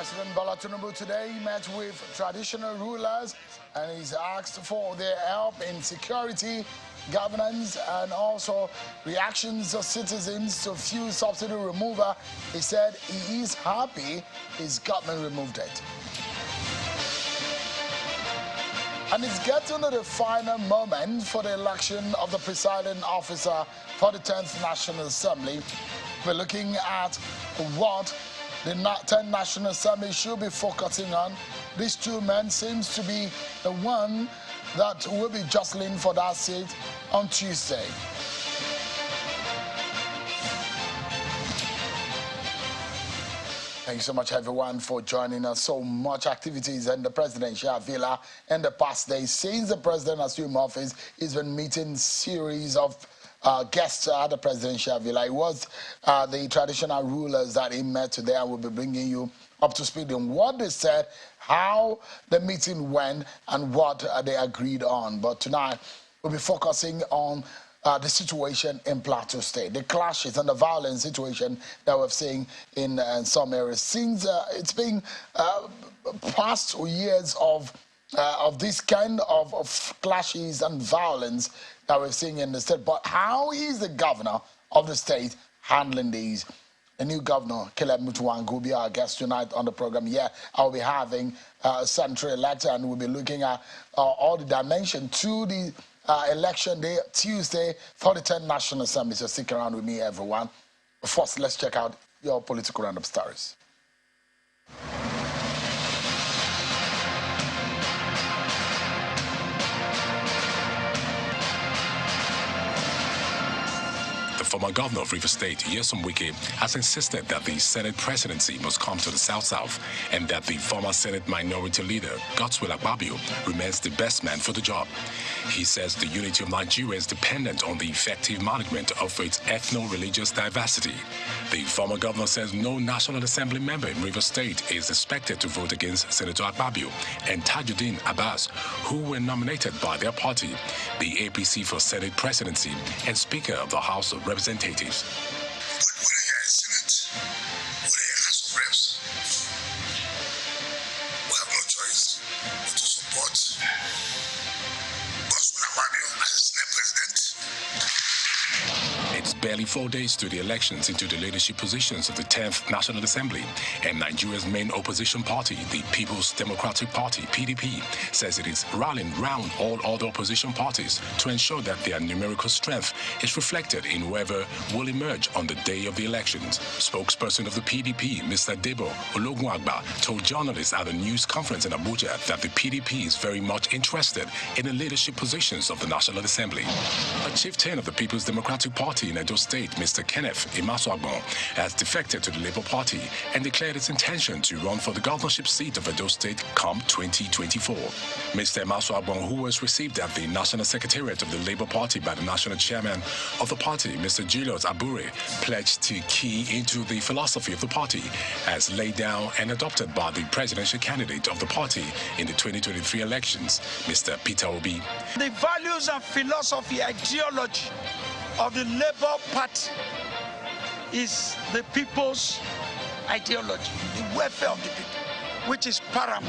President Bola Tinubu today met with traditional rulers and he's asked for their help in security, governance, and also reactions of citizens to fuel subsidy removal. He said he is happy his government removed it. And it's getting to the final moment for the election of the presiding officer for the 10th National Assembly. We're looking at what the 10th National Assembly should be focusing on. These two men seems to be the one that will be jostling for that seat on Tuesday. Thank you so much, everyone, for joining us. So much activities in the presidential villa in the past days. Since the president assumed office, he's been meeting series of guests at the presidential villa. It was the traditional rulers that he met today, and we'll be bringing you up to speed on what they said, how the meeting went, and what they agreed on. But tonight, we'll be focusing on the situation in Plateau State, the clashes and the violent situation that we're seeing in some areas. Since it's been past years of this kind of clashes and violence that we're seeing in the state. But how is the governor of the state handling these? The new governor, Caleb Mutuang, will be our guest tonight on the program. Yeah, I'll be having a central election, and we'll be looking at all the dimension to the election day, Tuesday, for the 10th National Assembly. So stick around with me, everyone. First, let's check out your political roundup stories. The former governor of Rivers State, Nyesom Wike, has insisted that the Senate presidency must come to the South-South and that the former Senate minority leader, Godswill Akpabio, remains the best man for the job. He says the unity of Nigeria is dependent on the effective management of its ethno-religious diversity. The former governor says no National Assembly member in Rivers State is expected to vote against Senator Akpabio and Tajuddin Abbas, who were nominated by their party, the APC, for Senate presidency and Speaker of the House of Representatives. Whether you're a Senate, whether you're a House of Reps, we have no choice but to support Godswill Akpabio as a Senate president. It's barely 4 days to the elections into the leadership positions of the 10th National Assembly, and Nigeria's main opposition party, the People's Democratic Party, PDP, says it is rallying round all other opposition parties to ensure that their numerical strength is reflected in whoever will emerge on the day of the elections. Spokesperson of the PDP, Mr. Debo Ologunagba, told journalists at a news conference in Abuja that the PDP is very much interested in the leadership positions of the National Assembly. A chieftain of the People's Democratic Party in Edo State, Mr. Kenneth Imasuagbon, has defected to the Labour Party and declared its intention to run for the governorship seat of Edo State come 2024. Mr. Imasuagbon, who was received at the National Secretariat of the Labour Party by the National Chairman of the party, Mr. Julius Abure, pledged to key into the philosophy of the party as laid down and adopted by the presidential candidate of the party in the 2023 elections, Mr. Peter Obi. The values and philosophy, ideology of the Labour Party is the people's ideology, the welfare of the people, which is paramount.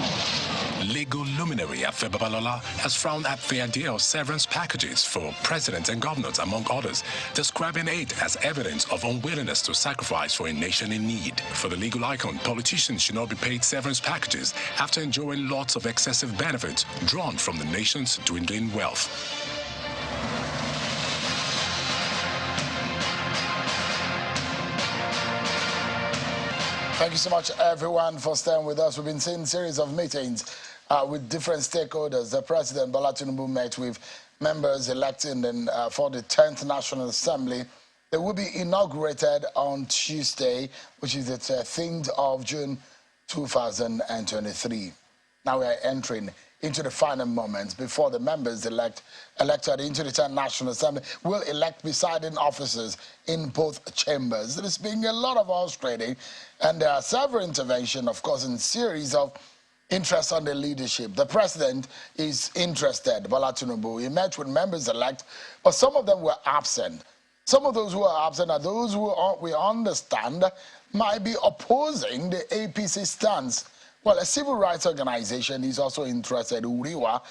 Legal luminary Afe Babalola has frowned at the idea of severance packages for presidents and governors, among others, describing it as evidence of unwillingness to sacrifice for a nation in need. For the legal icon, politicians should not be paid severance packages after enjoying lots of excessive benefits drawn from the nation's dwindling wealth. Thank you so much, everyone, for staying with us. We've been seeing a series of meetings with different stakeholders. The President, Bola Tinubu, met with members elected for the 10th National Assembly. They will be inaugurated on Tuesday, which is the 13th of June, 2023. Now we are entering into the final moments before the members elected into the 10th National Assembly will elect presiding officers in both chambers. There's been a lot of horse trading, and there are several interventions, of course, in a series of interest on the leadership. The president is interested, Bola Tinubu. He met with members-elect, but some of them were absent. Some of those who are absent are those who we understand might be opposing the APC stance. Well, a civil rights organization is also interested. Uriwa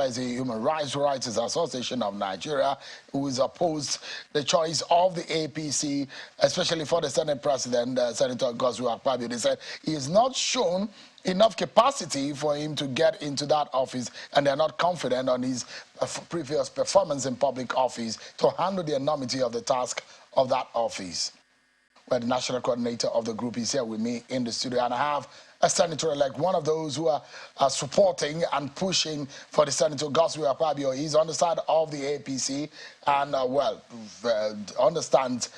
is a human rights association of Nigeria, who is opposed the choice of the APC, especially for the Senate President, Senator Godswill Akpabio. They said he is not shown enough capacity for him to get into that office, and they're not confident on his previous performance in public office to handle the enormity of the task of that office. Well, the national coordinator of the group is here with me in the studio, and I have a senator-elect, one of those who are supporting and pushing for the Senator Godswill Akpabio. He's on the side of the APC and, understands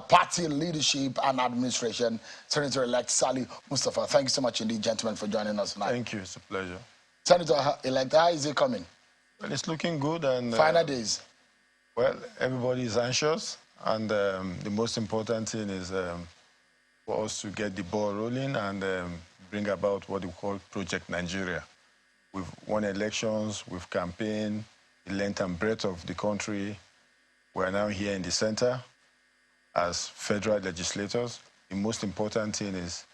party leadership and administration. Senator-elect Sali Mustafa, thank you so much indeed, gentlemen, for joining us tonight. Thank you. It's a pleasure. Senator-elect, how is it coming? Well, it's looking good. And final days. Well, everybody is anxious, and the most important thing is for us to get the ball rolling and bring about what we call Project Nigeria. We've won elections, we've campaigned the length and breadth of the country. We're now here in the center as federal legislators. The most important thing is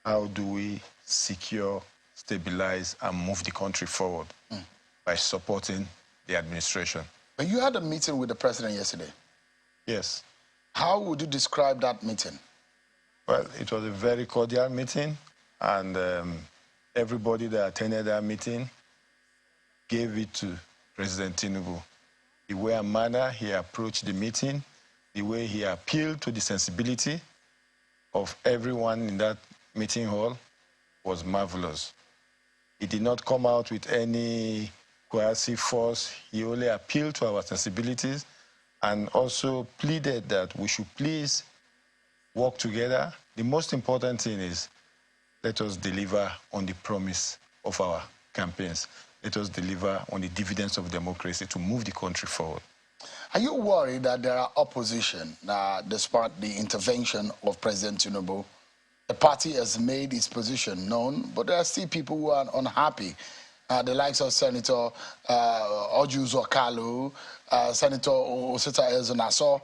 how do we secure, stabilize, and move the country forward by supporting the administration. But you had a meeting with the president yesterday. Yes. How would you describe that meeting? Well, it was a very cordial meeting, and everybody that attended that meeting gave it to President Tinubu. The way and manner he approached the meeting, the way he appealed to the sensibility of everyone in that meeting hall was marvelous. He did not come out with any coercive force. He only appealed to our sensibilities and also pleaded that we should please work together. The most important thing is let us deliver on the promise of our campaigns. Let us deliver on the dividends of democracy to move the country forward. Are you worried that there are opposition despite the intervention of President Tinubu? The party has made its position known, but there are still people who are unhappy. The likes of Senator Ojuzo Kalu, Senator Osita Ezenaso,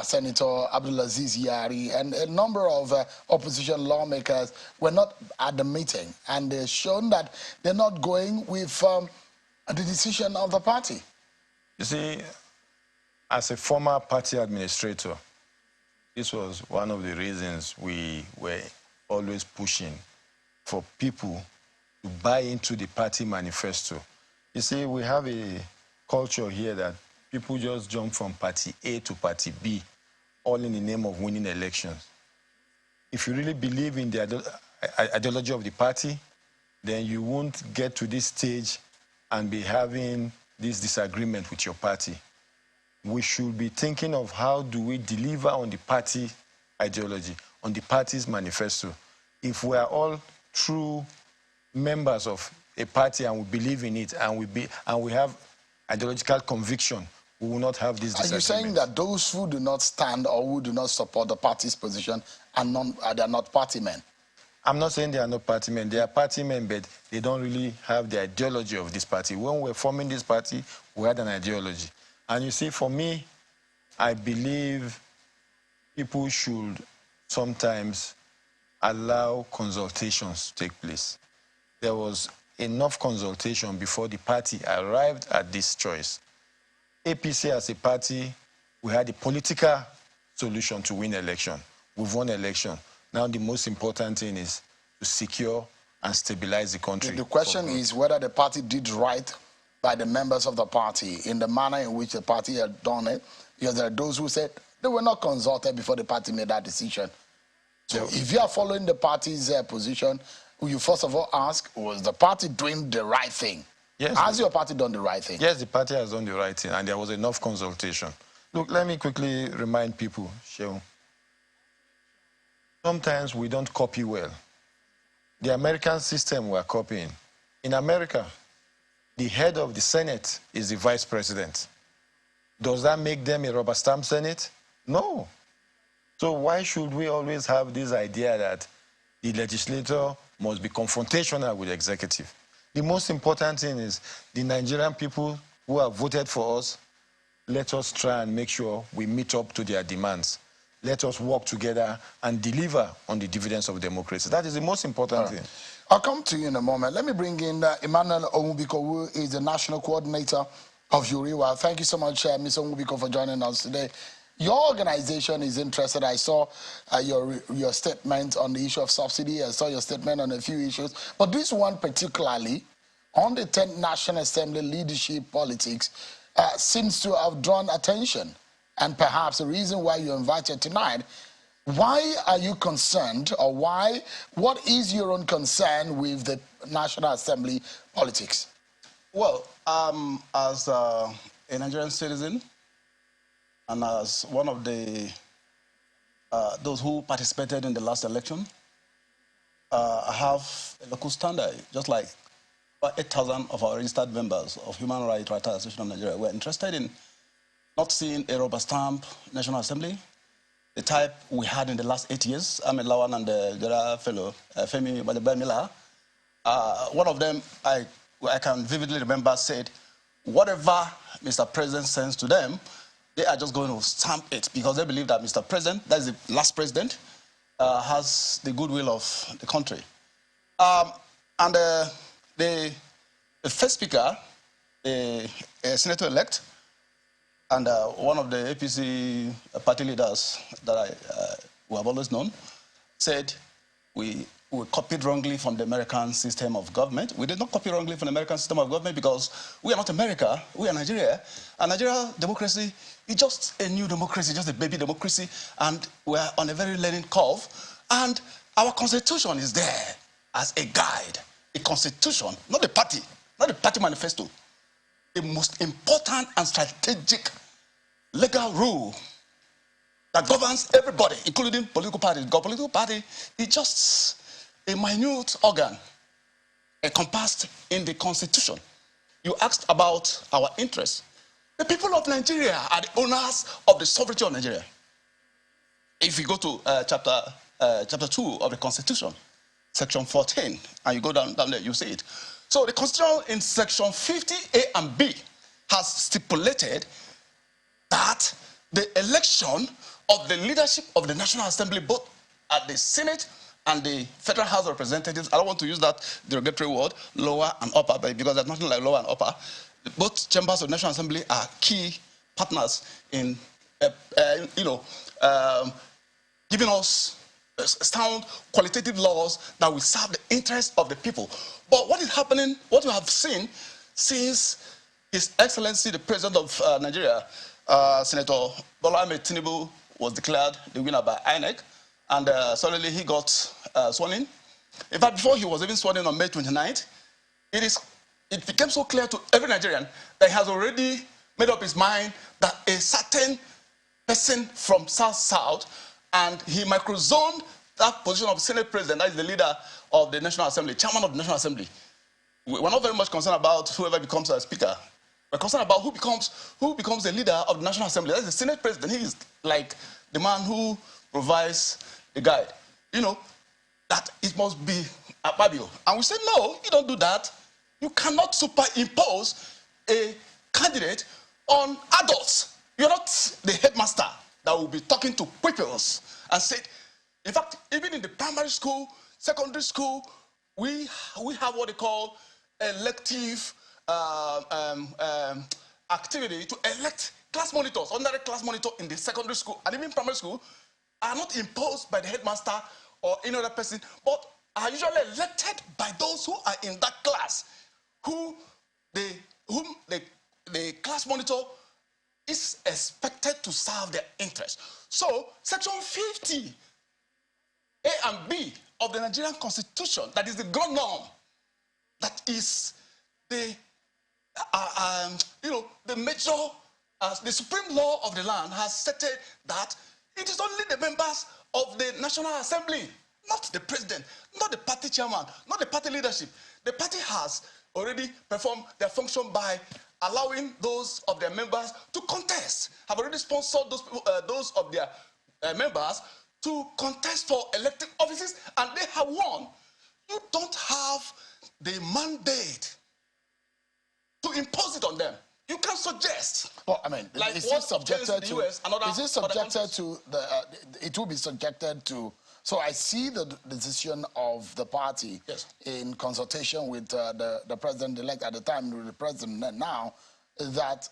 Senator Abdulaziz Yari, and a number of opposition lawmakers were not at the meeting, and they've shown that they're not going with the decision of the party. You see, as a former party administrator, this was one of the reasons we were always pushing for people to buy into the party manifesto. You see, we have a culture here that people just jump from party A to party B, all in the name of winning elections. If you really believe in the ideology of the party, then you won't get to this stage and be having this disagreement with your party. We should be thinking of how do we deliver on the party ideology, on the party's manifesto. If we are all true members of a party and we believe in it and we have ideological conviction, we will not have this disagreement. Are you saying that those who do not stand or who do not support the party's position are not party men? I'm not saying they are not party men. They are party men, but they don't really have the ideology of this party. When we were forming this party, we had an ideology. And you see, for me, I believe people should sometimes allow consultations to take place. There was enough consultation before the party arrived at this choice. APC as a party, we had a political solution to win election. We've won election. Now the most important thing is to secure and stabilize the country. The question is whether the party did right by the members of the party in the manner in which the party had done it, because there are those who said they were not consulted before the party made that decision. So if you are following the party's position, you first of all ask, was the party doing the right thing? Yes. Has your party done the right thing? Yes, the party has done the right thing, and there was enough consultation. Look, let me quickly remind people, Shehu. Sometimes we don't copy well. The American system we're copying. In America, the head of the Senate is the vice president. Does that make them a rubber stamp Senate? No. So why should we always have this idea that the legislator must be confrontational with the executive? The most important thing is the Nigerian people who have voted for us, let us try and make sure we meet up to their demands. Let us work together and deliver on the dividends of democracy. That is the most important thing. I'll come to you in a moment. Let me bring in Emmanuel Onwubiko, who is the national coordinator of Uriwa. Thank you so much, Ms. Onwubiko, for joining us today. Your organization is interested. I saw your statement on the issue of subsidy. I saw your statement on a few issues. But this one particularly, on the 10th National Assembly leadership politics, seems to have drawn attention. And perhaps the reason why you're invited tonight. Why are you concerned, or what is your own concern with the National Assembly politics? Well, as a Nigerian citizen and as one of the those who participated in the last election, I have a local standard, just like about 8,000 of our registered members of Human Rights Association of Nigeria were interested in not seeing a rubber stamp National Assembly, the type we had in the last 8 years. Ahmed Lawan and the other fellow, Femi Badebemila. One of them, I can vividly remember, said, whatever Mr. President sends to them, they are just going to stamp it because they believe that Mr. President, that is the last president, has the goodwill of the country. And the first speaker, the senator-elect, and one of the APC party leaders that we have always known said we copied wrongly from the American system of government. We did not copy wrongly from the American system of government because we are not America, we are Nigeria. And Nigeria democracy is just a new democracy, just a baby democracy, and we're on a very learning curve. And our constitution is there as a guide, a constitution, not the party manifesto. The most important and strategic legal rule that governs everybody, including political parties. Because political party is just a minute organ encompassed in the Constitution. You asked about our interests. The people of Nigeria are the owners of the sovereignty of Nigeria. If you go to chapter 2 of the Constitution, section 14, and you go down there, you see it. So the Constitution in section 50A and B has stipulated that the election of the leadership of the National Assembly, both at the Senate and the Federal House of Representatives, I don't want to use that derogatory word, lower and upper, because there's nothing like lower and upper. Both chambers of the National Assembly are key partners in, giving us sound qualitative laws that will serve the interests of the people. But what is happening, what we have seen since His Excellency, the President of Nigeria, Senator Bola Ahmed Tinubu, was declared the winner by INEC, and suddenly he got sworn in. In fact, before he was even sworn in on May 29th, it became so clear to every Nigerian that he has already made up his mind that a certain person from South, and he microzoned that position of Senate President, that is the leader of the National Assembly, chairman of the National Assembly. We're not very much concerned about whoever becomes a speaker. We're concerned about who becomes the leader of the National Assembly. That's the Senate President. He is like the man who provides the guide. You know, that it must be Fabio. And we said, no, you don't do that. You cannot superimpose a candidate on adults. You're not the headmaster that will be talking to pupils and said, in fact, even in the primary school, secondary school, we have what they call elective activity to elect class monitors, ordinary class monitor in the secondary school and even primary school are not imposed by the headmaster or any other person, but are usually elected by those who are in that class, whom the class monitor is expected to serve their interests. So, Section 50, A and B of the Nigerian Constitution, that is the ground norm, that is the the major, the supreme law of the land has stated that it is only the members of the National Assembly, not the president, not the party chairman, not the party leadership. The party has already performed their function by allowing those of their members to contest, have already sponsored those of their members to contest for elected offices, and they have won. You don't have the mandate to impose it on them. You can suggest. Well, I mean, like is what this subjected obtains in the to? US and other, Is this subjected to the? It will be subjected to. So I see the decision of the party in consultation with the president-elect at the time, with the president now, that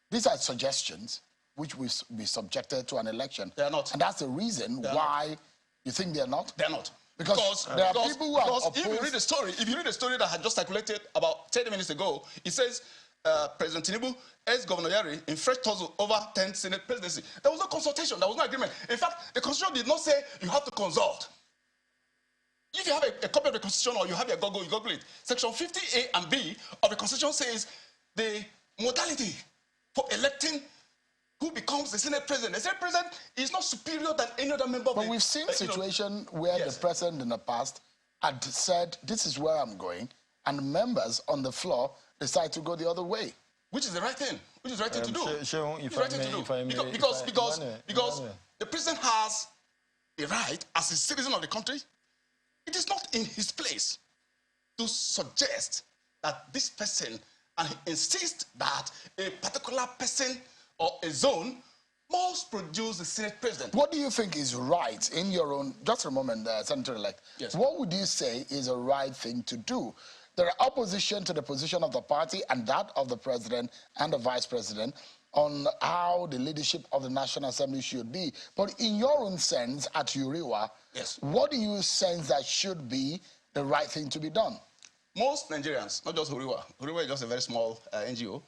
these are suggestions which will be subjected to an election. They are not. And that's the reason why you think they're not? They're not. Because there are people who are opposed. If you read the story that had just circulated about 30 minutes ago, it says President Tinubu, ex-Governor Yari, in fresh tussle over 10th Senate presidency. There was no consultation. There was no agreement. In fact, the Constitution did not say you have to consult. If you have a copy of the Constitution or you have your Google, you Google it. Section 50A and B of the Constitution says the modality for electing who becomes the Senate President. The Senate President is not superior than any other member of the... But we've seen a situation where the President in the past had said, this is where I'm going, and members on the floor decide to go the other way. Which is the right thing. Which is the right thing to do. Because the President has a right as a citizen of the country. It is not in his place to suggest that this person, and he insists that a particular person or a zone must produce the Senate President. What do you think is right in your own, just a moment, Senator-elect, what would you say is a right thing to do? There are opposition to the position of the party and that of the President and the Vice President on how the leadership of the National Assembly should be. But in your own sense, at Uriwa, what do you sense that should be the right thing to be done? Most Nigerians, not just Uriwa is just a very small NGO,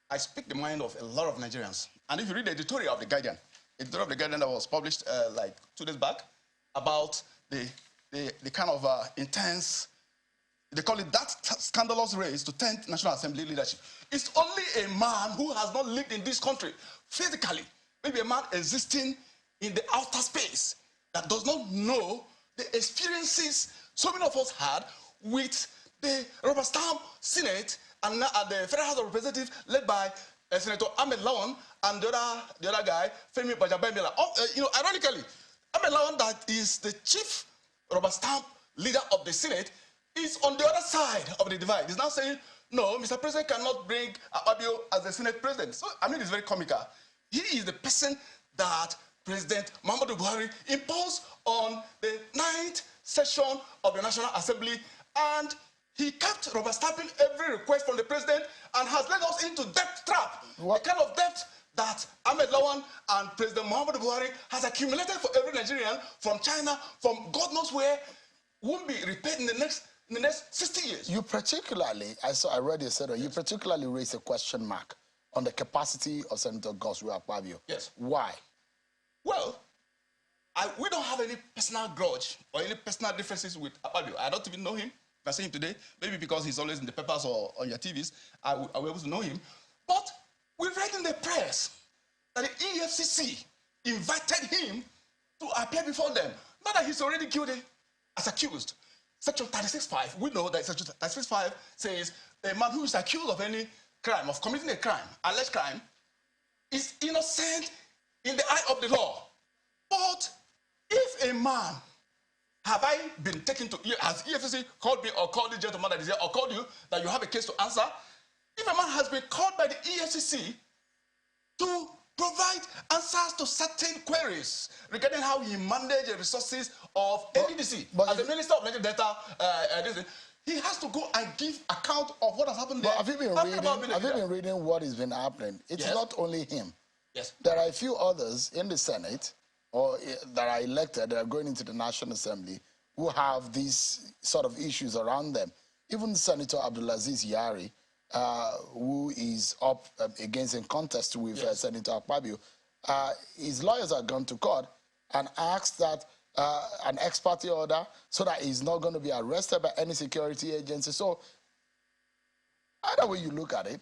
I speak the mind of a lot of Nigerians. And if you read the editorial of The Guardian, that was published like 2 days back, about the kind of intense, they call it that scandalous race to 10th National Assembly leadership. It's only a man who has not lived in this country physically, maybe a man existing in the outer space, that does not know the experiences so many of us had with the rubber stamp Senate and the Federal House of Representatives led by Senator Ahmed Lawan and the other guy, Femi Bajabamila. Ironically, Ahmed Lawan, that is the chief rubber stamp leader of the Senate, is on the other side of the divide. He's now saying, no, Mr. President cannot bring Akpabio as the Senate President. So, I mean, it's very comical. He is the person that President Muhammadu Buhari imposed on the 9th session of the National Assembly, and he kept rubber stamping every request from the president and has led us into debt trap. The kind of debt that Ahmed Lawan and President Muhammadu Buhari has accumulated for every Nigerian from China, from God knows where, won't be repaid in the next 60 years. You particularly, I read you said, you particularly raised a question mark on the capacity of Senator Godswill Akpabio. Yes. Why? Well, we don't have any personal grudge or any personal differences with Akpabio. I don't even know him. If I see him today, maybe because he's always in the papers or on your TVs, I will be able to know him. But we read in the press that the EFCC invited him to appear before them. Not that he's already guilty as accused. Section 36(5), we know that Section 36(5) says a man who is accused of any crime, of committing a crime, alleged crime, is innocent in the eye of the law. But if a man, have I been taken to, has EFCC called me or called the gentleman that is here or called you that you have a case to answer? If a man has been called by the EFCC to provide answers to certain queries regarding how he managed the resources of NDDC as the Minister of National Data, he has to go and give account of what has happened there. Have you been reading what has been happening? It's not only him. Yes. There are a few others in the Senate or that are elected, that are going into the National Assembly, who have these sort of issues around them. Even Senator Abdulaziz Yari, who is up against in contest with Senator Akpabio, his lawyers have gone to court and asked that an ex parte order so that he's not going to be arrested by any security agency. So either way you look at it,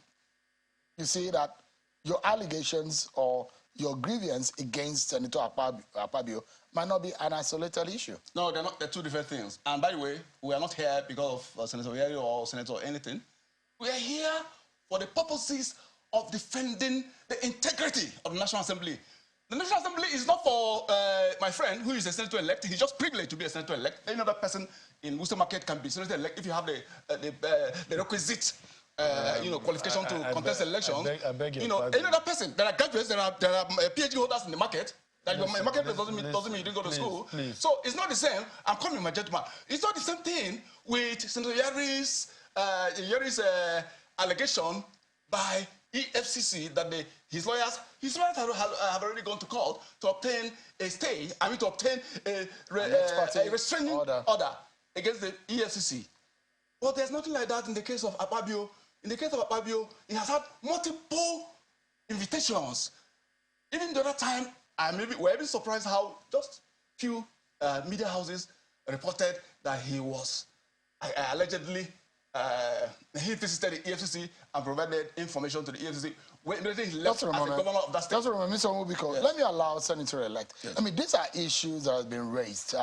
you see that your allegations or your grievance against Senator Akpabio might not be an isolated issue. No, they're not. They're two different things. And by the way, we are not here because of Senator Yari or Senator anything. We are here for the purposes of defending the integrity of the National Assembly. The National Assembly is not for my friend who is a senator-elect. He's just privileged to be a senator-elect. Any other person in Worcester Market can be senator-elect if you have the requisite qualification to contest elections. I beg your Any pardon. other person, there are graduates, there are PhD holders in the market. That your marketplace doesn't mean you didn't go to school. Please. So it's not the same. I'm coming, my gentleman. It's not the same thing with Senator Yari's allegation by EFCC that his lawyers have already gone to court to obtain a stay. To obtain a restraining order against the EFCC. But there's nothing like that in the case of Akpabio. In the case of Akpabio, he has had multiple invitations. Even the other time, we're even surprised how just few media houses reported that he was allegedly he visited the EFCC and provided information to the EFCC. Immediately he left as the governor of that state. Just remember, Mr. Mubiko, let me allow Senator-elect. Yes. I mean, these are issues that have been raised.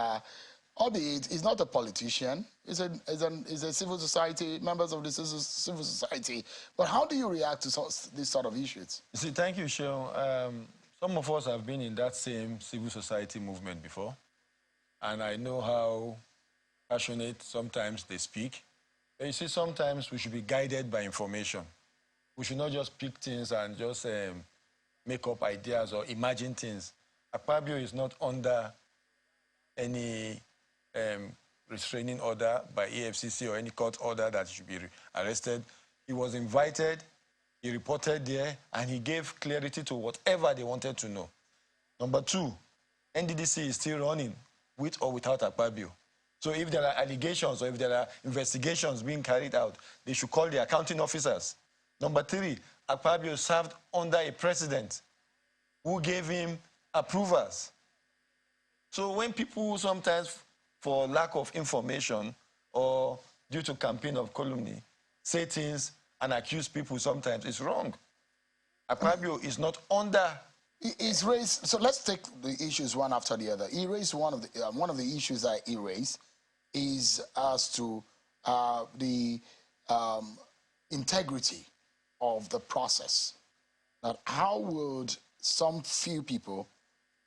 Albeit, he's not a politician. He's a civil society, members of the civil society. But how do you react to these sort of issues? You see, thank you, Sean. Some of us have been in that same civil society movement before. And I know how passionate sometimes they speak. But you see, sometimes we should be guided by information. We should not just pick things and just make up ideas or imagine things. Akpabio is not under any restraining order by EFCC or any court order that he should be arrested. He was invited, he reported there, and he gave clarity to whatever they wanted to know. Number two, NDDC is still running with or without Akpabio. So if there are allegations or if there are investigations being carried out, they should call the accounting officers. Number three, Akpabio served under a president who gave him approvals. So when people sometimes, for lack of information or due to campaign of calumny, say things and accuse people sometimes, it's wrong. Akpabio is not under... He's raised... So let's take the issues one after the other. He raised one of the issues that he raised is as to the integrity of the process. That how would some few people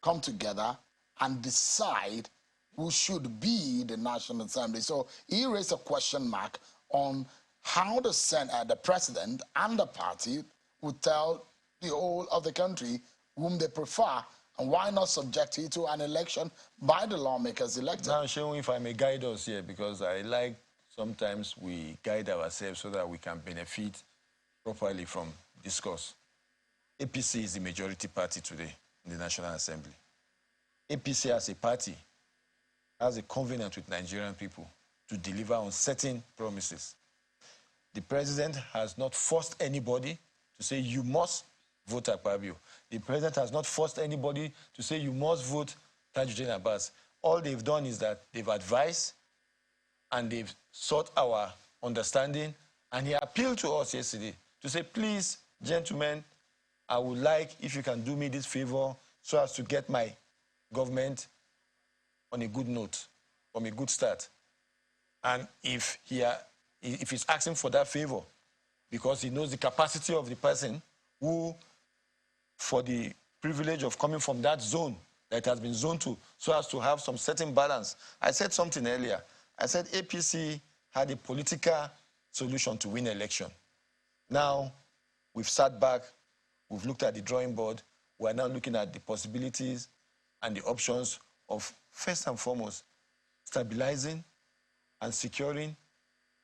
come together and decide who should be the National Assembly? So he raised a question mark on how the president and the party would tell the whole of the country whom they prefer, and why not subject it to an election by the lawmakers elected? Now, Sean, if I may guide us here, because I like sometimes we guide ourselves so that we can benefit properly from discourse. APC is the majority party today in the National Assembly. APC as a party has a covenant with Nigerian people to deliver on certain promises. The president has not forced anybody to say you must vote Akpabio. The president has not forced anybody to say you must vote Tajuddin Abbas. All they've done is that they've advised and they've sought our understanding, and he appealed to us yesterday to say, please, gentlemen, I would like if you can do me this favor so as to get my government on a good note, from a good start. And if he's asking for that favor, because he knows the capacity of the person who, for the privilege of coming from that zone that has been zoned to, so as to have some certain balance. I said something earlier. I said APC had a political solution to win election. Now, we've sat back, we've looked at the drawing board, we're now looking at the possibilities and the options of, first and foremost, stabilizing and securing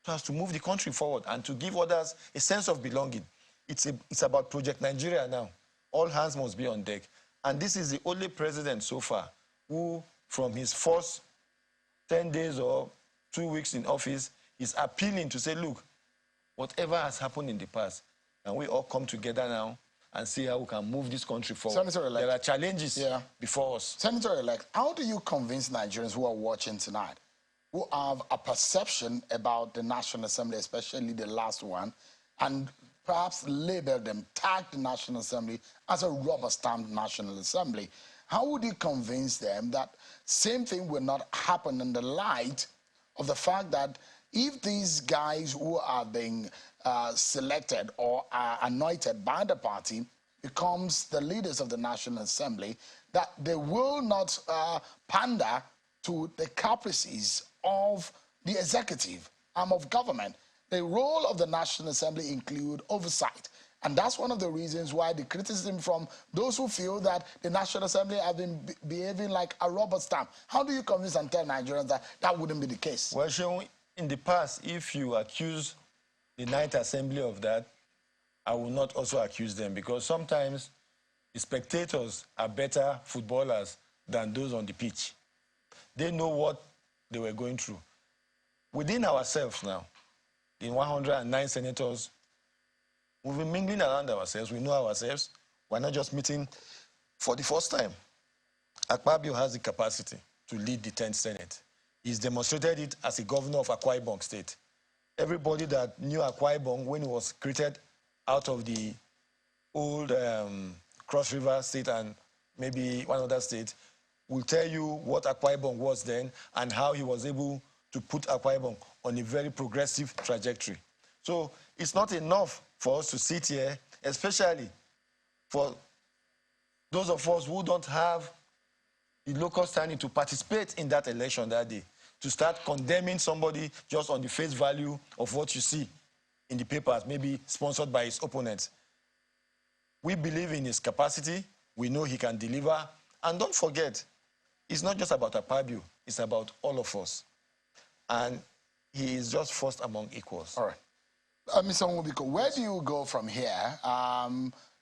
so as to move the country forward and to give others a sense of belonging. It's about Project Nigeria now. All hands must be on deck. And this is the only president so far who, from his first 10 days or 2 weeks in office, is appealing to say, look, whatever has happened in the past, can we all come together now and see how we can move this country forward? Senator-elect, there are challenges before us. Senator-elect, how do you convince Nigerians who are watching tonight, who have a perception about the National Assembly, especially the last one, and perhaps label them, tag the National Assembly as a rubber-stamped National Assembly? How would you convince them that same thing will not happen in the light of the fact that if these guys who are being selected or are anointed by the party becomes the leaders of the National Assembly, that they will not pander to the caprices of the executive arm of government? the role of the National Assembly include oversight. And that's one of the reasons why the criticism from those who feel that the National Assembly have been behaving like a rubber stamp. How do you convince and tell Nigerians that that wouldn't be the case? Well, Seun, in the past, if you accuse the Ninth Assembly of that, I will not also accuse them, because sometimes the spectators are better footballers than those on the pitch. They know what they were going through. Within ourselves now, in 109 senators, we've been mingling around ourselves. We know ourselves. We're not just meeting for the first time. Akpabio has the capacity to lead the 10th Senate. He's demonstrated it as a governor of Akwa Ibom State. Everybody that knew Akwa Ibom when it was created out of the old Cross River State and maybe one other state will tell you what Akwa Ibom was then and how he was able to put Akwa Ibom on a very progressive trajectory. So it's not enough for us to sit here, especially for those of us who don't have the local standing to participate in that election that day, to start condemning somebody just on the face value of what you see in the papers, maybe sponsored by his opponents. We believe in his capacity. We know he can deliver. And don't forget, it's not just about Akpabio. It's about all of us. And he is just first among equals. All right. Mr. Nwubiko, where do you go from here?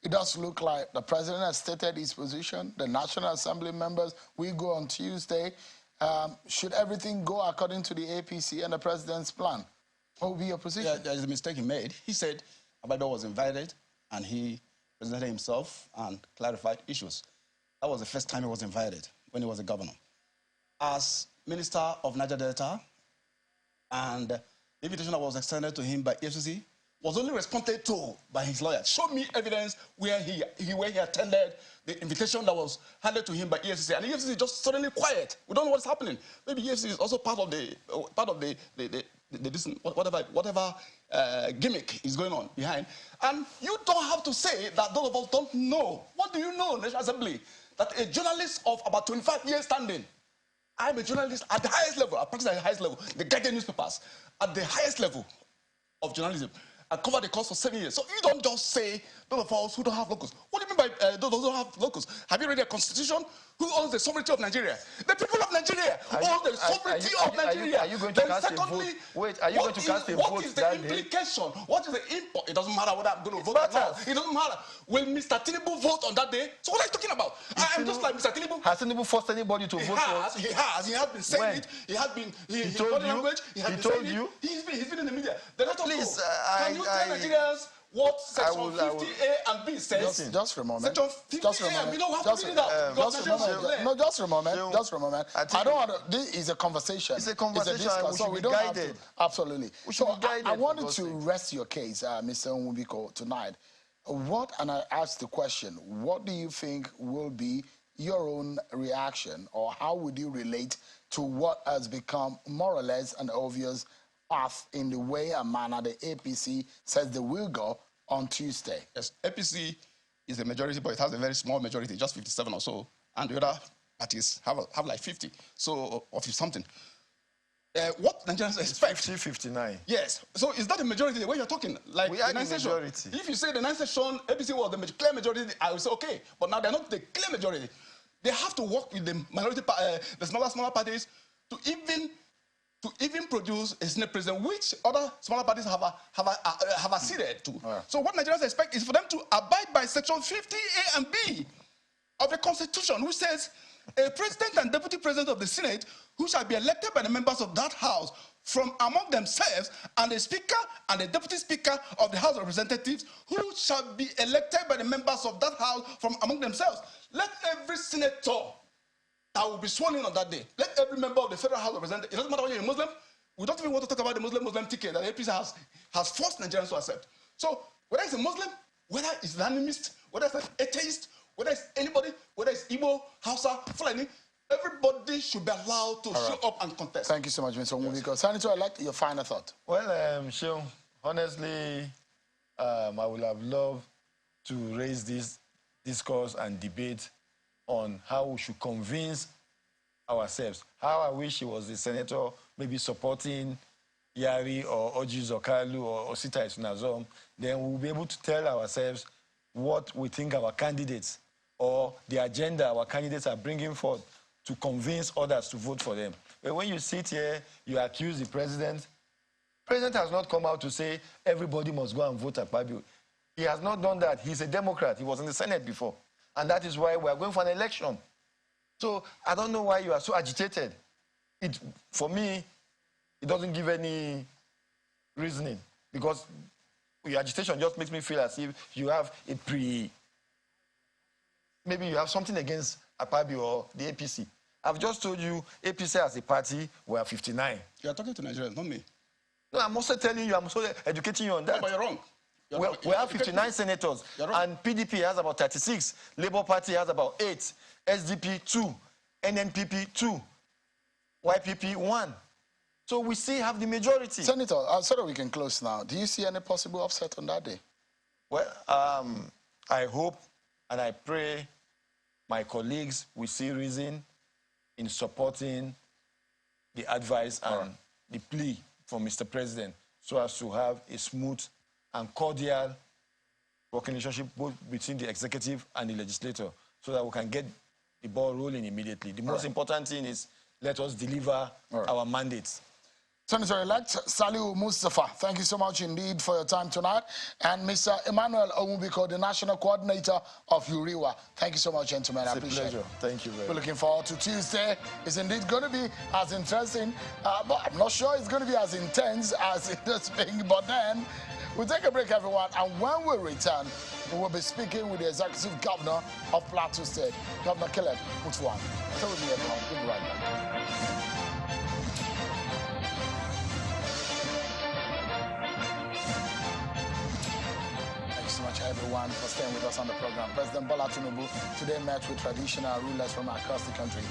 It does look like the president has stated his position. The National Assembly members will go on Tuesday. Should everything go according to the APC and the president's plan? What will be your position? Yeah, there is a mistake he made. He said Akpabio was invited and he presented himself and clarified issues. That was the first time he was invited, when he was a governor. As Minister of Niger Delta, and the invitation that was extended to him by EFCC was only responded to by his lawyer. Show me evidence where he attended the invitation that was handed to him by EFCC, and the EFCC is just suddenly quiet. We don't know what's happening. Maybe EFCC is also part of whatever gimmick is going on behind. And you don't have to say that those of us don't know. What do you know, National Assembly? That a journalist of about 25 years standing, I'm a journalist at the highest level. I practice at the highest level. The Guardian newspapers at the highest level of journalism. I covered the course for 7 years. So you don't just say those of us who don't have locals. What do you mean by those who don't have locals? Have you read the Constitution? Who owns the sovereignty of Nigeria? The people of Nigeria own the sovereignty of Nigeria. Are you going to cast a vote? Wait, are you going to cast a vote? What is the implication? What is the import? It doesn't matter whether I'm going to vote or not. It doesn't matter. Will Mr. Tinubu vote on that day? So what are you talking about? I'm just like Mr. Tinubu. Has Tinubu forced anybody to vote for us? He has. He has been saying it. He has been. He told you. Language. He told you. He's been in the media. Please, can you tell Nigerians what section 50A and B says? Just for a moment. Section 50A and B. No, just a moment. Just for a moment. I don't want to. This is a conversation. It's a conversation. It's a discourse, so we don't have to. Absolutely. So I wanted to rest your case, Mr. Nwubiko, tonight. And I asked the question, what do you think will be your own reaction, or how would you relate to what has become more or less an obvious path in the way and manner the APC says they will go on Tuesday? Yes, APC is a majority, but it has a very small majority, just 57 or so, and the other parties have like 50, so or 50 something. What Nigerians expect? 50, 59. Yes. So is that a majority? The way you're talking, like we are the majority. If you say the 9th session, APC was the clear majority, I will say okay. But now they're not the clear majority. They have to work with the minority, the smaller parties, to even produce a Senate president, which other smaller parties have acceded to. Right. So what Nigerians expect is for them to abide by Section 50A and B of the Constitution, which says a president and deputy president of the Senate who shall be elected by the members of that house from among themselves, and the speaker and the deputy speaker of the House of Representatives who shall be elected by the members of that house from among themselves. Let every senator that will be sworn in on that day, let every member of the Federal House of Representatives, it doesn't matter whether you're a Muslim, we don't even want to talk about the Muslim ticket that the APC has forced Nigerians to accept. So whether it's a Muslim, whether it's an animist, whether it's an atheist, whether it's anybody, whether it's Igbo, Hausa, Fulani, everybody should be allowed to show up and contest. Thank you so much, Mr. Nwubiko. Senator, I'd like your final thought. Well, Seun, honestly, I would have loved to raise this discourse and debate on how we should convince ourselves. How I wish he was the senator, maybe supporting, Yari or Oji Zokalu or Osita Isunazom, then we'll be able to tell ourselves what we think our candidates or the agenda our candidates are bringing forth to convince others to vote for them. But when you sit here, you accuse the president. The president has not come out to say everybody must go and vote Akpabio. He has not done that. He's a Democrat. He was in the Senate before. And that is why we are going for an election. So I don't know why you are so agitated. For me, it doesn't give any reasoning because your agitation just makes me feel as if you have maybe you have something against Akpabio or the APC. I've just told you APC as a party, we are 59. You are talking to Nigerians, not me. No, I'm also telling you, I'm also educating you on that. No, but you're wrong. We have 59 senators, and PDP has about 36. Labour Party has about 8. SDP 2. NNPP 2. YPP 1. So we still have the majority. Senator, so that we can close now, do you see any possible upset on that day? Well, I hope and I pray my colleagues will see reason in supporting the advice and the plea from Mr. President so as to have a smooth and cordial working relationship both between the executive and the legislature so that we can get the ball rolling immediately. The most important thing is let us deliver our mandates. Senator-elect Saliu Mustafa, thank you so much indeed for your time tonight. And Mr. Emmanuel Omubiko, the National Coordinator of URIWA. Thank you so much, gentlemen. I appreciate it. It's a pleasure. Thank you very much. We're looking forward to Tuesday. It's indeed going to be as interesting, but I'm not sure it's going to be as intense as it has been. But then, we'll take a break, everyone. And when we return, we will be speaking with the Executive Governor of Plateau State, Governor Caleb Mutfwang. Stay with me, everyone. We'll be right back. So much everyone for staying with us on the program. President Bola Tinubu today met with traditional rulers from across the country.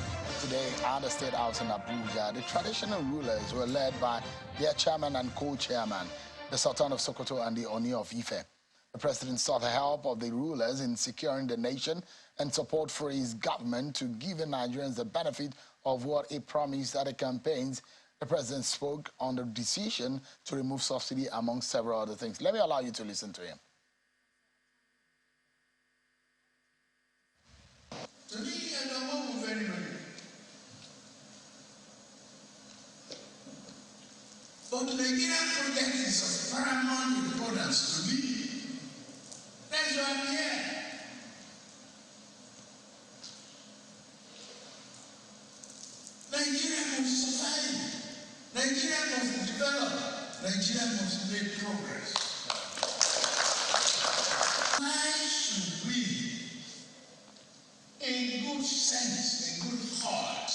Today at the State House in Abuja, the traditional rulers were led by their chairman and co-chairman, the Sultan of Sokoto and the Oni of Ife. The president sought the help of the rulers in securing the nation and support for his government to give the Nigerians the benefit of what he promised at the campaigns. The president spoke on the decision to remove subsidy among several other things. Let me allow you to listen to him. To me, I don't want to move anybody. But the Nigerian project is of paramount importance to me. That's why I'm here. Nigeria must survive. Nigeria must develop. Nigeria must make progress. Why should we, in good sense, in good heart,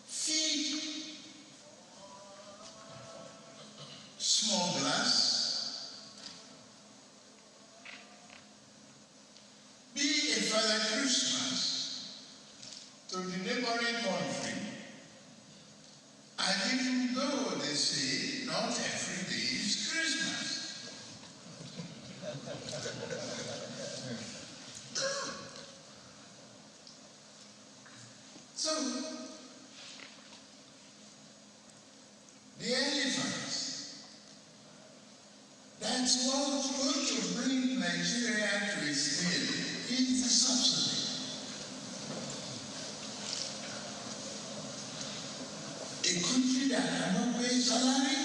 feed smugglers, be a Father Christmas to the neighboring country, and even though they say not every day is Christmas. So, the elephants, that's what's going to bring Nigeria to its knees, is the subsidy. A country that cannot pay salary,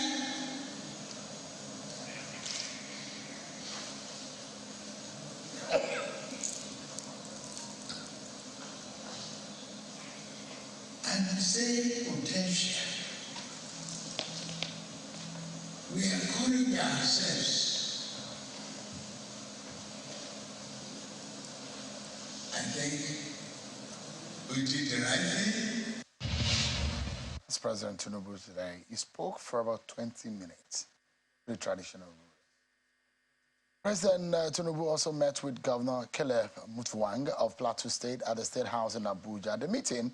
and the same potential. We are calling ourselves. I think we did the right thing. That's President Tinubu today. He spoke for about 20 minutes, the traditional rule. President Tinubu also met with Governor Caleb Mutfwang of Plateau State at the State House in Abuja. The meeting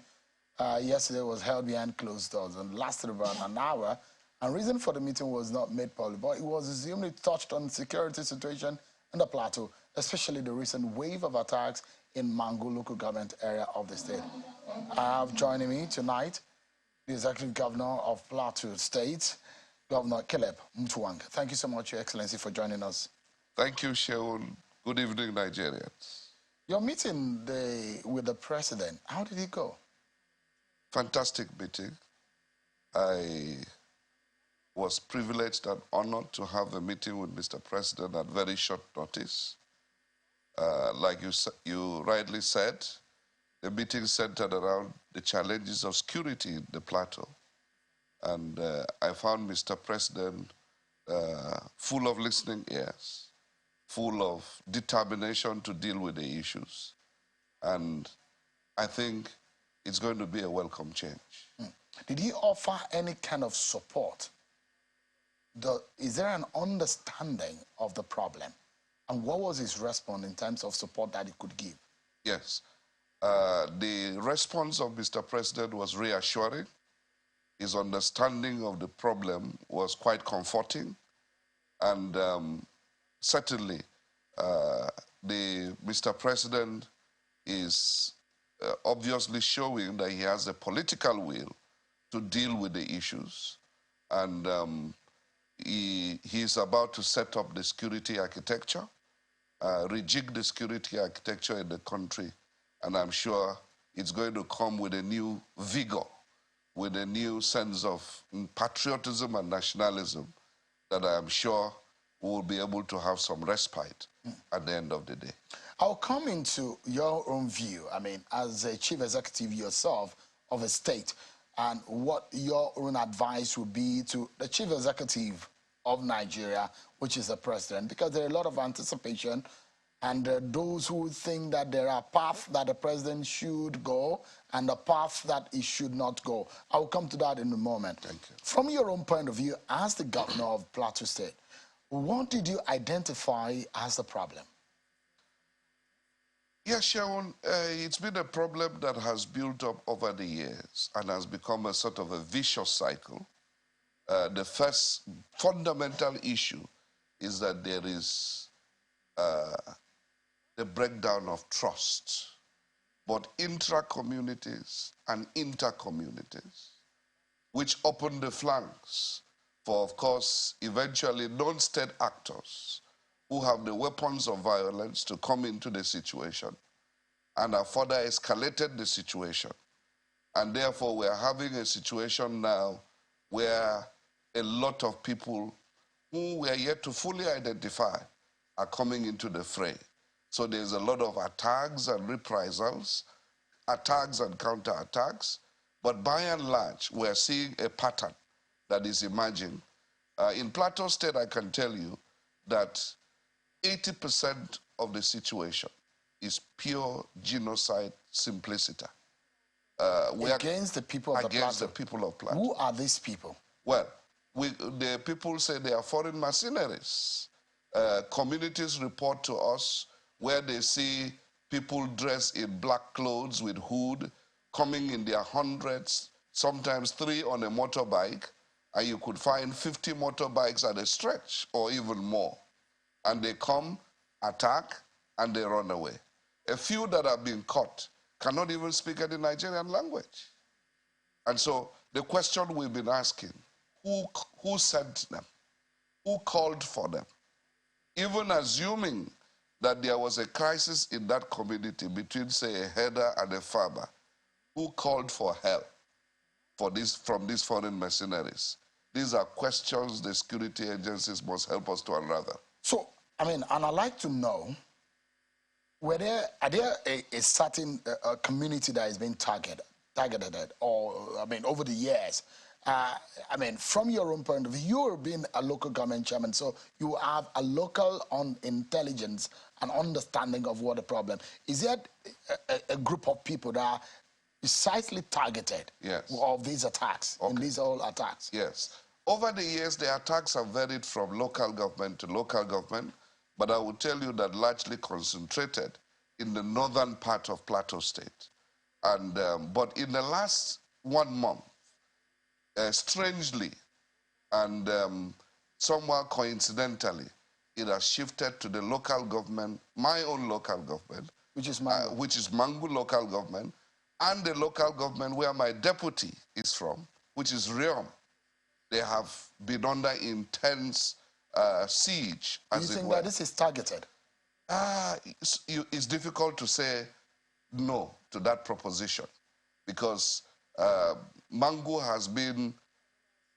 yesterday was held behind closed doors and lasted about an hour. And reason for the meeting was not made public, but it was assumed it touched on security situation in the Plateau, especially the recent wave of attacks in Mango local government area of the state. I have joining me tonight the Executive Governor of Plateau State, Governor Caleb Mutuwang. Thank you so much, Your Excellency, for joining us. Thank you, Shaun. Good evening, Nigerians. Your meeting with the president, how did it go? Fantastic meeting. I was privileged and honored to have a meeting with Mr. President at very short notice. Like you rightly said, the meeting centered around the challenges of security in the Plateau. And I found Mr. President full of listening ears, full of determination to deal with the issues. And I think it's going to be a welcome change. Did he offer any kind of support? Is there an understanding of the problem? And what was his response in terms of support that he could give? Yes. The response of Mr. President was reassuring. His understanding of the problem was quite comforting. And certainly, Mr. President is obviously showing that he has a political will to deal with the issues. And he is about to set up the security architecture, rejig the security architecture in the country. And I'm sure it's going to come with a new vigor, with a new sense of patriotism and nationalism that I'm sure we'll be able to have some respite at the end of the day. I'll come into your own view, I mean, as a chief executive yourself of a state, and what your own advice would be to the chief executive of Nigeria, which is the president, because there are a lot of anticipation, and those who think that there are paths that the president should go and a path that he should not go. I'll come to that in a moment. Thank you. From your own point of view, as the governor of Plateau State, what did you identify as the problem? Yes, Shaun, it's been a problem that has built up over the years and has become a sort of a vicious cycle. The first fundamental issue is that there is the breakdown of trust, both intra-communities and inter-communities, which open the flanks for, of course, eventually non-state actors who have the weapons of violence to come into the situation and have further escalated the situation. And therefore, we are having a situation now where a lot of people who we are yet to fully identify are coming into the fray. So there's a lot of attacks and reprisals, attacks and counterattacks, but by and large, we're seeing a pattern that is emerging. In Plateau State, I can tell you that 80% of the situation is pure genocide simplicity. Against the people of the Plateau? Against the people of Plateau. Who are these people? Well, the people say they are foreign mercenaries. Communities report to us where they see people dressed in black clothes with hood, coming in their hundreds, sometimes 3 on a motorbike, and you could find 50 motorbikes at a stretch or even more. And they come, attack, and they run away. A few that have been caught cannot even speak any Nigerian language. And so the question we've been asking, who sent them? Who called for them? Even assuming that there was a crisis in that community between, say, a herder and a farmer, who called for help from these foreign mercenaries? These are questions the security agencies must help us to unravel. So, I mean, and I'd like to know, are there a certain community that is being targeted, or, I mean, over the years? I mean, from your own point of view, you're being a local government chairman, so you have a local intelligence and understanding of what the problem is. There a group of people that are precisely targeted of these attacks, in these whole attacks? Yes. Over the years, the attacks have varied from local government to local government, but I will tell you that largely concentrated in the northern part of Plateau State. And but in the last 1 month, strangely and somewhat coincidentally, it has shifted to the local government, my own local government, which is Mangu local government, and the local government where my deputy is from, which is Riom. They have been under intense siege, as it were. You think that this is targeted? It's difficult to say no to that proposition because Mangu has been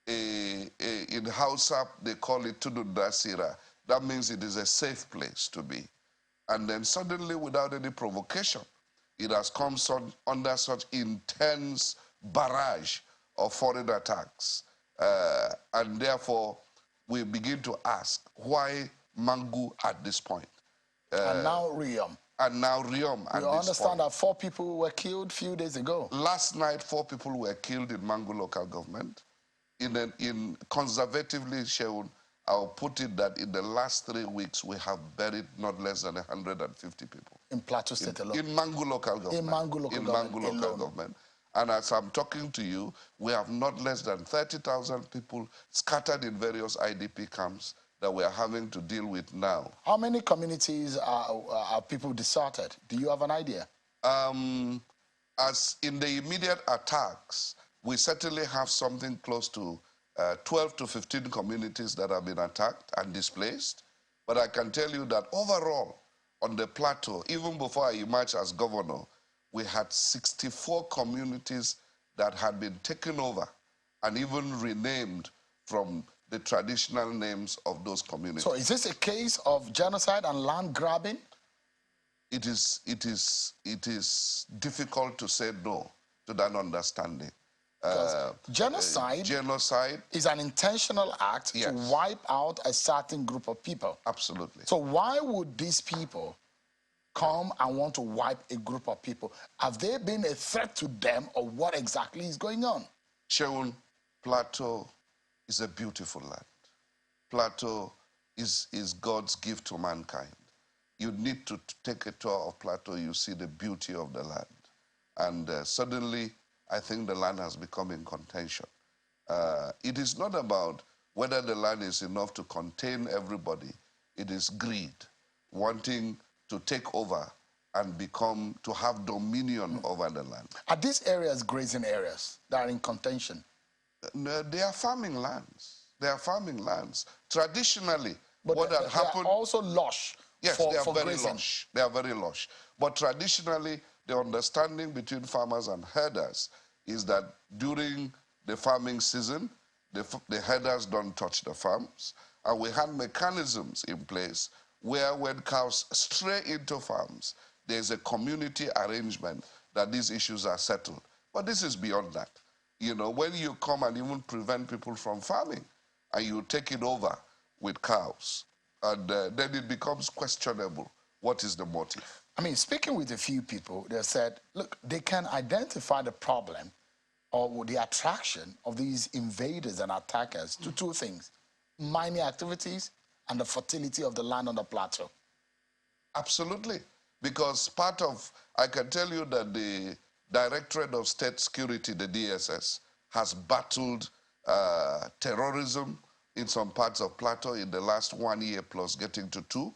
in Hausa, they call it Tudundasira. That means it is a safe place to be. And then suddenly, without any provocation, it has come under such intense barrage of foreign attacks. And therefore, we begin to ask, why Mangu at this point? And now Riom. And now Riom at this point. You understand that 4 people were killed a few days ago. Last night, 4 people were killed in Mangu local government. In conservatively shown, I'll put it that in the last 3 weeks, we have buried not less than 150 people. In Plateau State alone? In Mangu local government. In Mangu local government. And as I'm talking to you, we have not less than 30,000 people scattered in various IDP camps that we are having to deal with now. How many communities are people deserted? Do you have an idea? As in the immediate attacks, we certainly have something close to 12 to 15 communities that have been attacked and displaced. But I can tell you that overall, on the plateau, even before I emerged as governor, we had 64 communities that had been taken over and even renamed from the traditional names of those communities. So is this a case of genocide and land grabbing? It is difficult to say no to that understanding. Genocide is an intentional act to wipe out a certain group of people. Absolutely. So why would these people come and want to wipe a group of people? Have they been a threat to them, or what exactly is going on? Sheun, Plateau is a beautiful land. Plateau is God's gift to mankind. You need to take a tour of Plateau, you see the beauty of the land. And suddenly, I think the land has become in contention. It is not about whether the land is enough to contain everybody. It is greed, wanting to take over and to have dominion over the land. Are these areas grazing areas that are in contention? No, they are farming lands. They are farming lands. Traditionally, what had happened... They are also lush. Yes, they are very grazing. lush. They are very lush. But traditionally, the understanding between farmers and herders is that during the farming season, the herders don't touch the farms. And we had mechanisms in place where when cows stray into farms, there's a community arrangement that these issues are settled. But this is beyond that. You know, when you come and even prevent people from farming, and you take it over with cows, and then it becomes questionable. What is the motive? I mean, speaking with a few people, they said, look, they can identify the problem or the attraction of these invaders and attackers to 2 things: mining activities and the fertility of the land on the plateau. Absolutely. Because I can tell you that the Directorate of State Security, the DSS, has battled terrorism in some parts of Plateau in the last 1 year plus, getting to 2.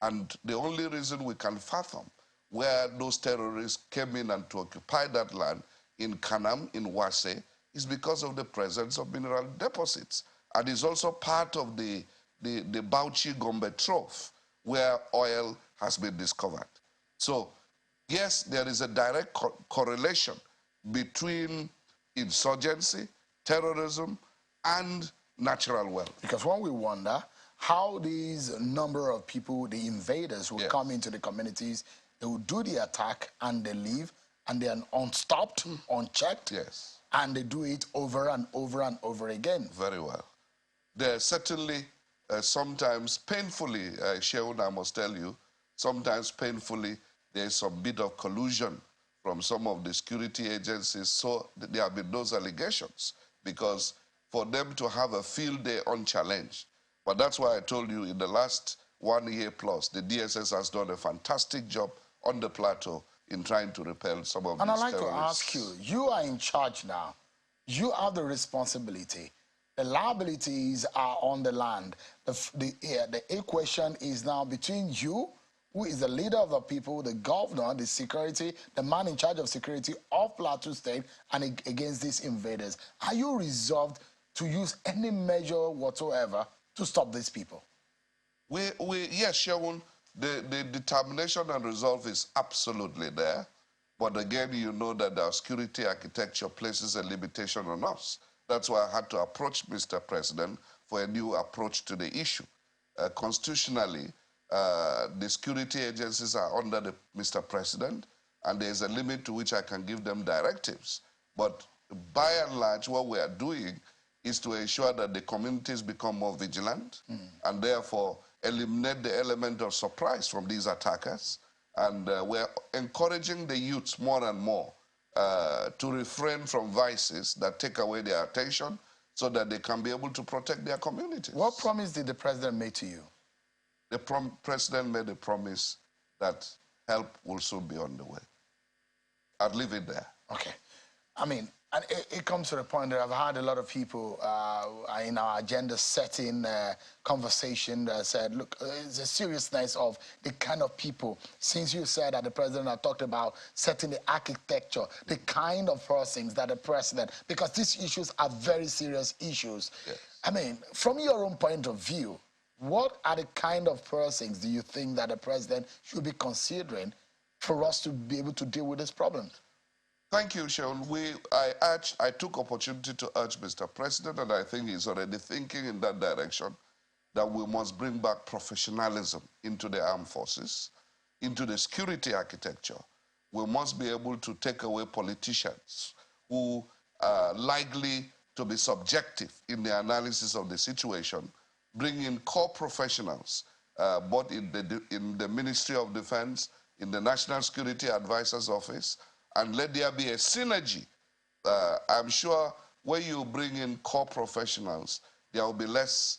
And the only reason we can fathom where those terrorists came in and to occupy that land in Kanam, in Wase, is because of the presence of mineral deposits. And is also part of the Bauchi Gombe Trough, where oil has been discovered. So, yes, there is a direct correlation between insurgency, terrorism, and natural wealth. Because when we wonder how these number of people, the invaders who come into the communities, they will do the attack and they leave, and they are unstopped, unchecked, and they do it over and over and over again. Very well. There certainly, sometimes painfully, Sheun, I must tell you, sometimes painfully, there's some bit of collusion from some of the security agencies. So there have been those allegations, because for them to have a field day unchallenged. But that's why I told you in the last 1 year plus, the DSS has done a fantastic job on the plateau in trying to repel some of these terrorists. And I'd like to ask you, you are in charge now. You have the responsibility. The liabilities are on the land. The question is now between you, who is the leader of the people, the governor, the security, the man in charge of security of Plateau State, and against these invaders. Are you resolved to use any measure whatsoever to stop these people? Yes, Shaun, the determination and resolve is absolutely there. But again, you know that our security architecture places a limitation on us. That's why I had to approach Mr. President for a new approach to the issue. Constitutionally, the security agencies are under Mr. President, and there's a limit to which I can give them directives. But by and large, what we are doing is to ensure that the communities become more vigilant and therefore eliminate the element of surprise from these attackers. And we're encouraging the youths more and more to refrain from vices that take away their attention so that they can be able to protect their communities. What promise did the president make to you? The president made a promise that help will soon be on the way. I'll leave it there. Okay. I mean, and it comes to the point that I've had a lot of people in our agenda-setting conversation that said, look, it's the seriousness of the kind of people, since you said that the president had talked about setting the architecture, the kind of persons that the president, because these issues are very serious issues. Yes. I mean, from your own point of view, what are the kind of persons do you think that the president should be considering for us to be able to deal with this problem? Thank you, Shaun. I took opportunity to urge Mr. President, and I think he's already thinking in that direction, that we must bring back professionalism into the armed forces, into the security architecture. We must be able to take away politicians who are likely to be subjective in the analysis of the situation, bring in core professionals, both in the Ministry of Defense, in the National Security Advisor's Office, and let there be a synergy. I'm sure when you bring in core professionals, there will be less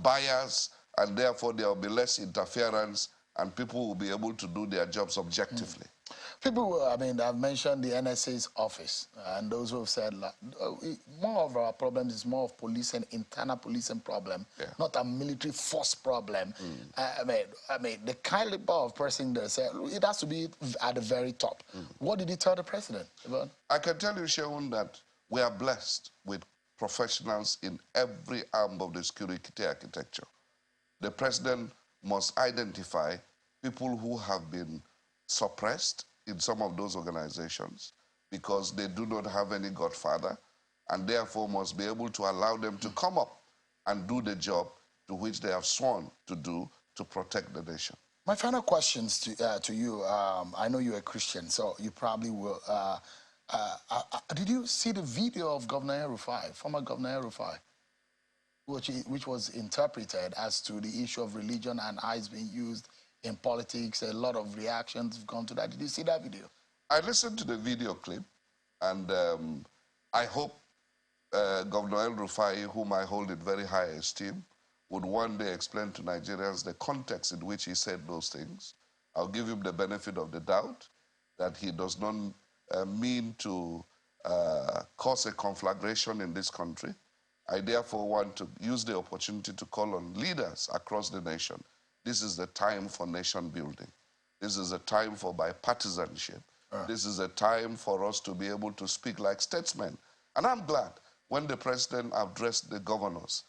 bias, and therefore there will be less interference, and people will be able to do their jobs objectively. People, I mean, I've mentioned the NSA's office, and those who have said more of our problems is more of policing, internal policing problem, not a military force problem. I mean, the caliber of person they said it has to be at the very top. What did he tell the president about? I can tell you, Shaun, that we are blessed with professionals in every arm of the security architecture. The president must identify people who have been suppressed in some of those organizations because they do not have any godfather, and therefore must be able to allow them to come up and do the job to which they have sworn to do to protect the nation. My final questions to you, I know you're a Christian, so you probably will. Did you see the video of Governor El-Rufai, former Governor El-Rufai, which was interpreted as to the issue of religion and ICE being used in politics? A lot of reactions have gone to that. Did you see that video? I listened to the video clip, and I hope Governor El-Rufai, whom I hold in very high esteem, would one day explain to Nigerians the context in which he said those things. I'll give him the benefit of the doubt that he does not mean to cause a conflagration in this country. I therefore want to use the opportunity to call on leaders across the nation. This is the time for nation building. This is a time for bipartisanship. This is a time for us to be able to speak like statesmen. And I'm glad when the president addressed the governors,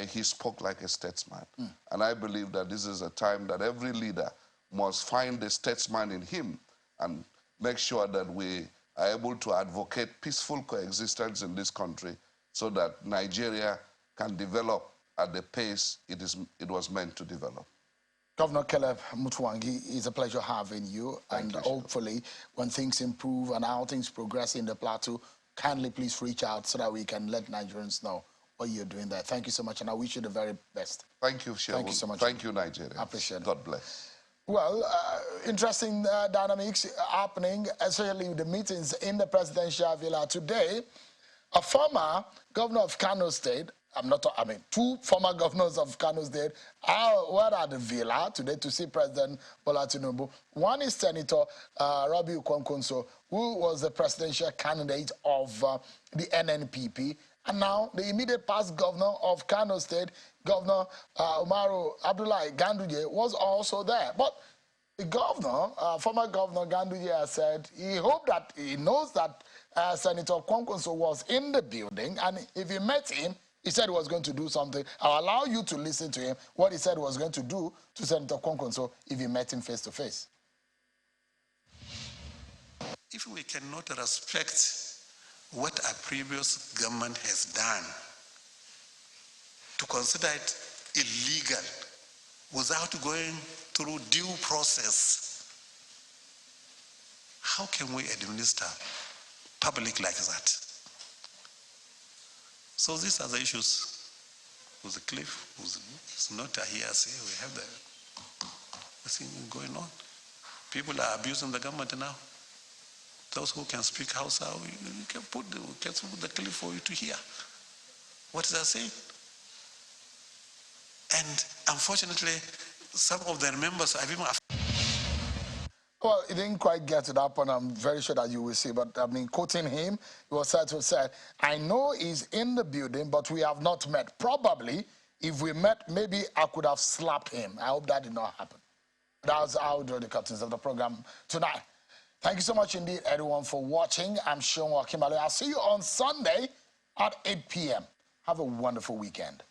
he spoke like a statesman. And I believe that this is a time that every leader must find the statesman in him and make sure that we are able to advocate peaceful coexistence in this country so that Nigeria can develop at the pace it was meant to develop. Governor Caleb Mutfwang, it's a pleasure having you. Thank you, hopefully, when things improve and how things progress in the Plateau, kindly please reach out so that we can let Nigerians know what you're doing there. Thank you so much, and I wish you the very best. Thank you, Shaun. Thank you so much. Thank you, Nigeria. I appreciate it. God bless. Well, interesting dynamics happening, especially with the meetings in the presidential villa today. A former governor of Kano State, two former governors of Kano State were at the villa today to see President Bola Tinubu. One is Senator Rabiu Kwankwaso, who was the presidential candidate of the NNPP, and now the immediate past governor of Kano State, Governor Umaru Abdullahi Ganduje, was also there. But The governor, former Governor Ganduye, said he hoped that he knows that Senator Kwankwaso was in the building, and if he met him, he said he was going to do something. I'll allow you to listen to him, what he said he was going to do to Senator Kwankwaso if he met him face to face. If we cannot respect what a previous government has done, to consider it illegal without going through due process, how can we administer public like that? So these are the issues with the cliff. It's not a hearsay. We have the thing going on. People are abusing the government now. Those who can speak Hausa, you can put the clip for you to hear what they are saying. And unfortunately, some of their members have even... Well, it didn't quite get to that point. I'm very sure that you will see. But I mean, quoting him, he was said to say, I know he's in the building, but we have not met. Probably, if we met, maybe I could have slapped him. I hope that did not happen. That's how we draw the curtains of the program tonight. Thank you so much indeed, everyone, for watching. I'm Sean Wakimale. I'll see you on Sunday at 8 p.m. Have a wonderful weekend.